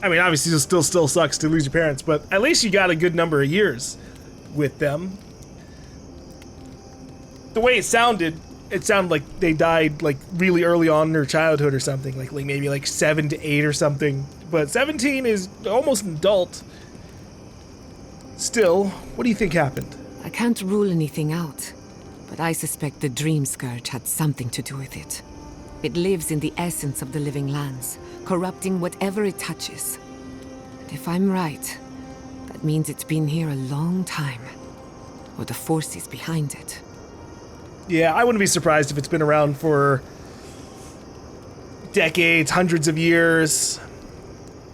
I mean, obviously it still sucks to lose your parents, but at least you got a good number of years with them. The way it sounded like they died like really early on in their childhood or something, like maybe like 7 to 8 or something. But 17 is almost an adult. Still, what do you think happened? I can't rule anything out, but I suspect the Dream Scourge had something to do with it. It lives in the essence of the living lands, corrupting whatever it touches. And if I'm right, that means it's been here a long time, or the forces behind it. Yeah, I wouldn't be surprised if it's been around for decades, hundreds of years,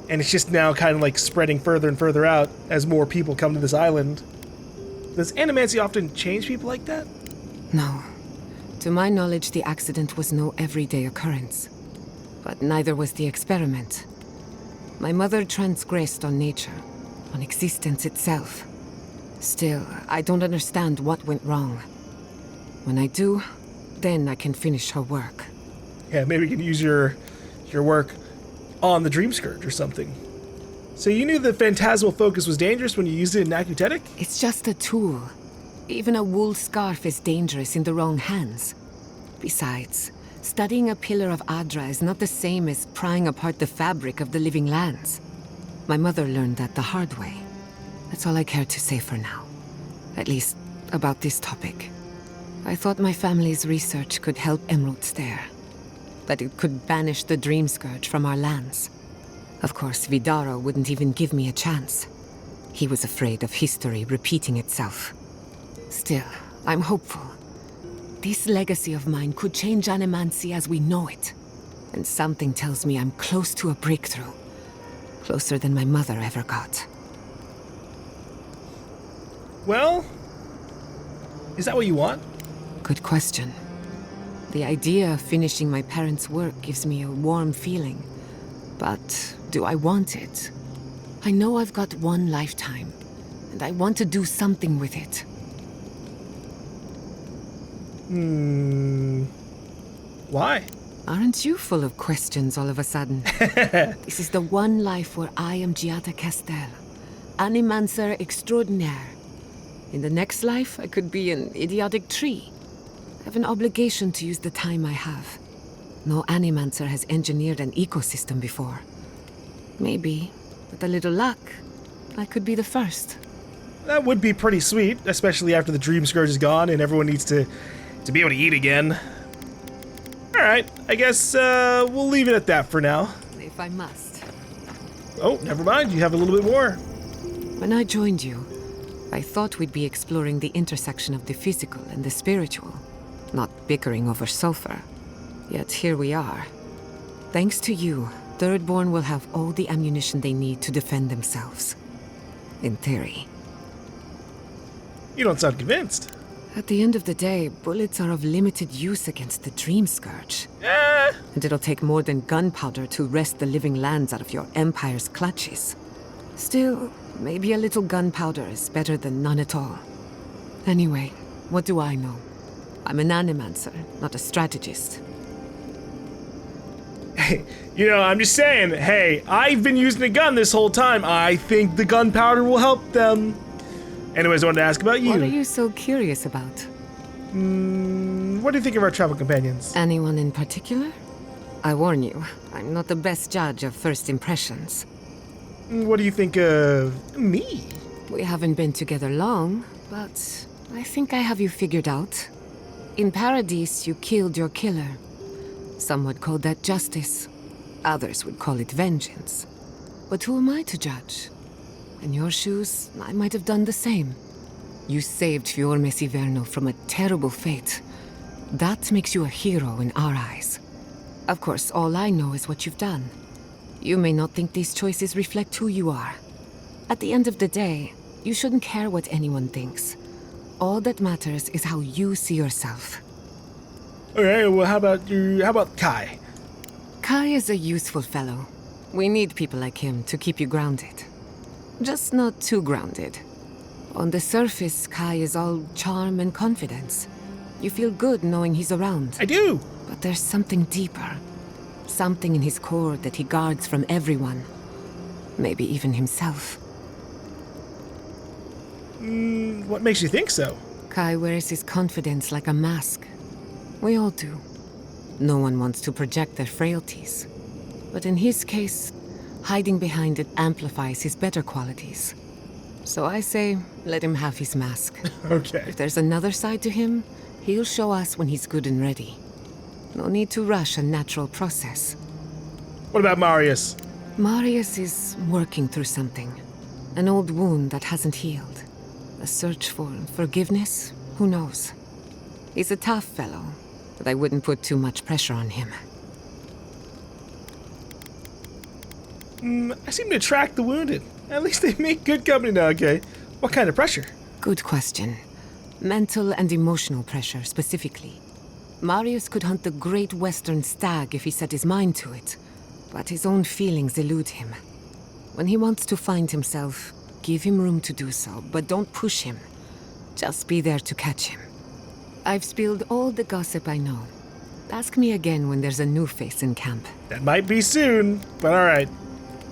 and it's just now kind of like spreading further and further out as more people come to this island. Does animancy often change people like that? No. To my knowledge, the accident was no everyday occurrence. But neither was the experiment. My mother transgressed on nature, on existence itself. Still, I don't understand what went wrong. When I do, then I can finish her work. Yeah, maybe you can use your work on the Dream Scourge or something. So you knew the phantasmal focus was dangerous when you used it in Nakutetic? It's just a tool. Even a wool scarf is dangerous in the wrong hands. Besides, studying a pillar of Adra is not the same as prying apart the fabric of the living lands. My mother learned that the hard way. That's all I care to say for now. At least, about this topic. I thought my family's research could help Emerald Stair. That it could banish the Dream Scourge from our lands. Of course, Vidaro wouldn't even give me a chance. He was afraid of history repeating itself. Still, I'm hopeful. This legacy of mine could change Animancy as we know it. And something tells me I'm close to a breakthrough. Closer than my mother ever got. Well, is that what you want? Good question. The idea of finishing my parents' work gives me a warm feeling. But do I want it? I know I've got one lifetime, and I want to do something with it. Why? Aren't you full of questions all of a sudden? This is the one life where I am Giada Castel, Animancer extraordinaire. In the next life, I could be an idiotic tree. I have an obligation to use the time I have. No Animancer has engineered an ecosystem before. Maybe, with a little luck, I could be the first. That would be pretty sweet, especially after the Dream Scourge is gone and everyone needs to be able to eat again. Alright, I guess we'll leave it at that for now. If I must. Oh, never mind, you have a little bit more. When I joined you, I thought we'd be exploring the intersection of the physical and the spiritual, not bickering over sulfur. Yet here we are. Thanks to you, Thirdborn will have all the ammunition they need to defend themselves. In theory. You don't sound convinced. At the end of the day, bullets are of limited use against the Dream Scourge. And it'll take more than gunpowder to wrest the living lands out of your Empire's clutches. Still, maybe a little gunpowder is better than none at all. Anyway, what do I know? I'm an Animancer, not a strategist. You know, I'm just saying, hey, I've been using a gun this whole time. I think the gunpowder will help them. Anyways, I wanted to ask about you. What are you so curious about? What do you think of our travel companions? Anyone in particular? I warn you, I'm not the best judge of first impressions. What do you think of me? We haven't been together long, but I think I have you figured out. In Paradise, you killed your killer. Some would call that justice. Others would call it vengeance. But who am I to judge? In your shoes, I might have done the same. You saved Fiorme Siverno from a terrible fate. That makes you a hero in our eyes. Of course, all I know is what you've done. You may not think these choices reflect who you are. At the end of the day, you shouldn't care what anyone thinks. All that matters is how you see yourself. Okay, well, how about you? How about Kai? Kai is a useful fellow. We need people like him to keep you grounded. Just not too grounded. On the surface, Kai is all charm and confidence. You feel good knowing he's around. I do! But there's something deeper. Something in his core that he guards from everyone. Maybe even himself. What makes you think so? Kai wears his confidence like a mask. We all do. No one wants to project their frailties. But in his case, hiding behind it amplifies his better qualities. So I say, let him have his mask. Okay. If there's another side to him, he'll show us when he's good and ready. No need to rush a natural process. What about Marius? Marius is working through something. An old wound that hasn't healed. A search for forgiveness? Who knows? He's a tough fellow, but I wouldn't put too much pressure on him. I seem to attract the wounded. At least they make good company now, okay? What kind of pressure? Good question. Mental and emotional pressure, specifically. Marius could hunt the great western stag if he set his mind to it, but his own feelings elude him. When he wants to find himself, Give him room to do so, but don't push him. Just be there to catch him. I've spilled all the gossip I know. Ask me again when there's a new face in camp. That might be soon, but alright.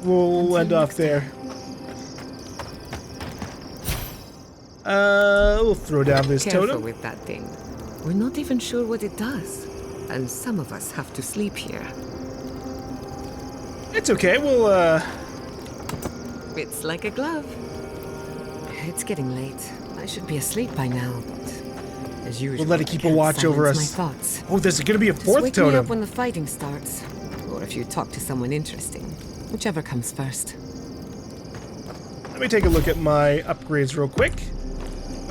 We'll end off there. We'll throw down this Careful totem. with that thing. We're not even sure what it does. And some of us have to sleep here. It's okay, we'll, It's like a glove. It's getting late. I should be asleep by now, but as usual, we'll let it keep a I can't watch over silence us. my thoughts. Oh, there's gonna be a Just fourth wake me up totem. when the fighting starts, or if you talk to someone interesting, whichever comes first. Let me take a look at my upgrades real quick.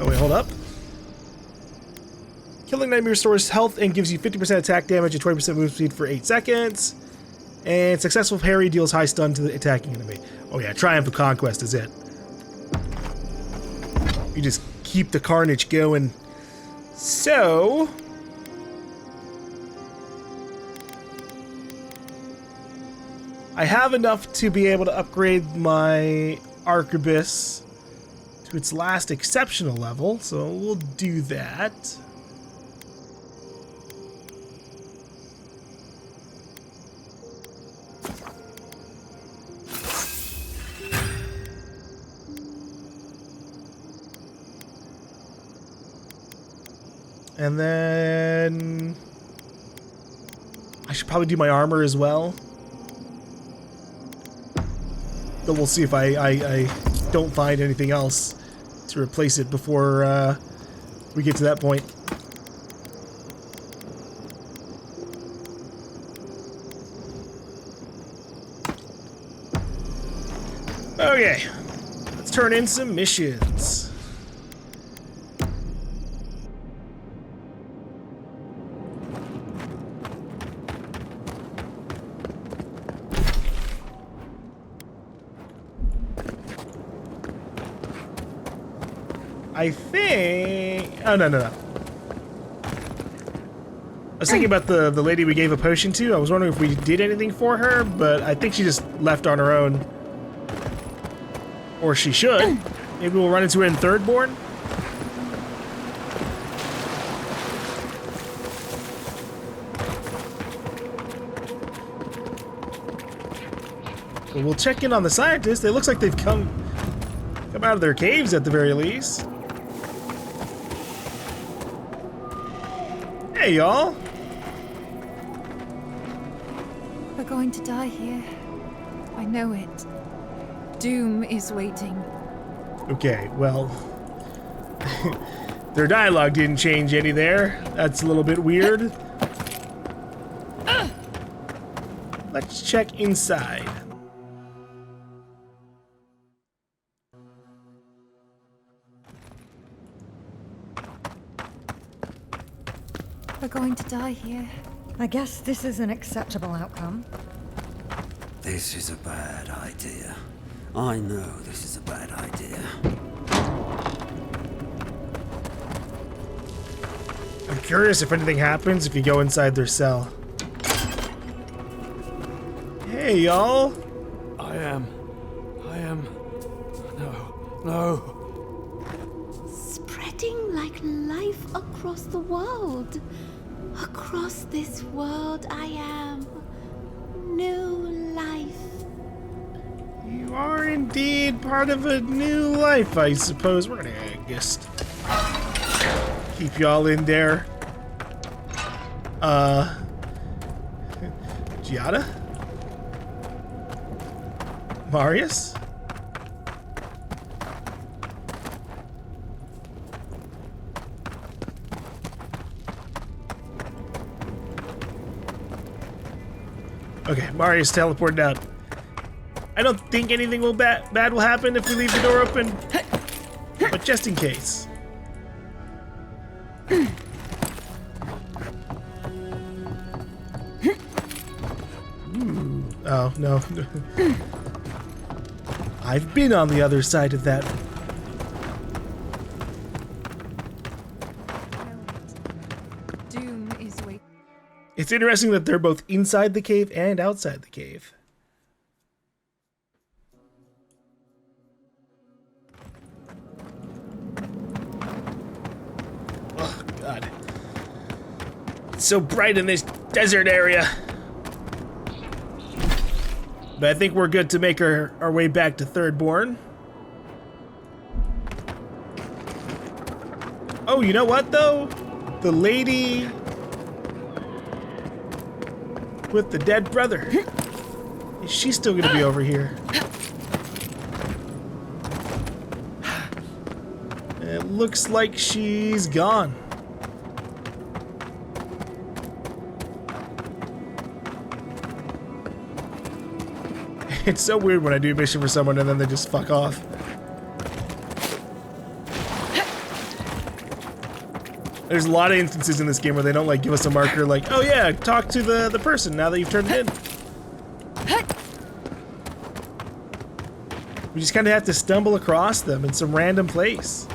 Oh wait, hold up. Killing enemy restores health and gives you 50% attack damage and 20% movement speed for 8 seconds. And successful parry deals high stun to the attacking enemy. Oh yeah, Triumph of Conquest is it. You just keep the carnage going. So... I have enough to be able to upgrade my Arquebus to its last exceptional level, so we'll do that. And then I should probably do my armor as well. But we'll see if I don't find anything else to replace it before we get to that point. Okay, let's turn in some missions. I think... Oh, no. I was thinking about the lady we gave a potion to. I was wondering if we did anything for her, but I think she just left on her own. Or she should. Maybe we'll run into her in Thirdborn. But we'll check in on the scientists. It looks like they've come out of their caves at the very least. Hey, y'all. We're going to die here. I know it. Doom is waiting. Okay, well... their dialogue didn't change any there. That's a little bit weird. Let's check inside. We're going to die here. I guess this is an acceptable outcome. This is a bad idea. I know this is a bad idea. I'm curious if anything happens if you go inside their cell. Hey, y'all. I am. No. Spreading like life across the world. Across this world I am. New life. You are indeed part of a new life, I suppose. We're gonna just keep y'all in there. Giada? Marius? Okay, Marius teleported out. I don't think anything bad will happen if we leave the door open, but just in case. Oh, no. I've been on the other side of that. Doom is waiting. It's interesting that they're both inside the cave and outside the cave. God. It's so bright in this desert area. But I think we're good to make our way back to Thirdborn. Oh, you know what, though? The lady with the dead brother. Is she still gonna be over here? It looks like she's gone. It's so weird when I do a mission for someone and then they just fuck off. There's a lot of instances in this game where they don't like give us a marker like, oh yeah, talk to the person now that you've turned it in. We just kind of have to stumble across them in some random place.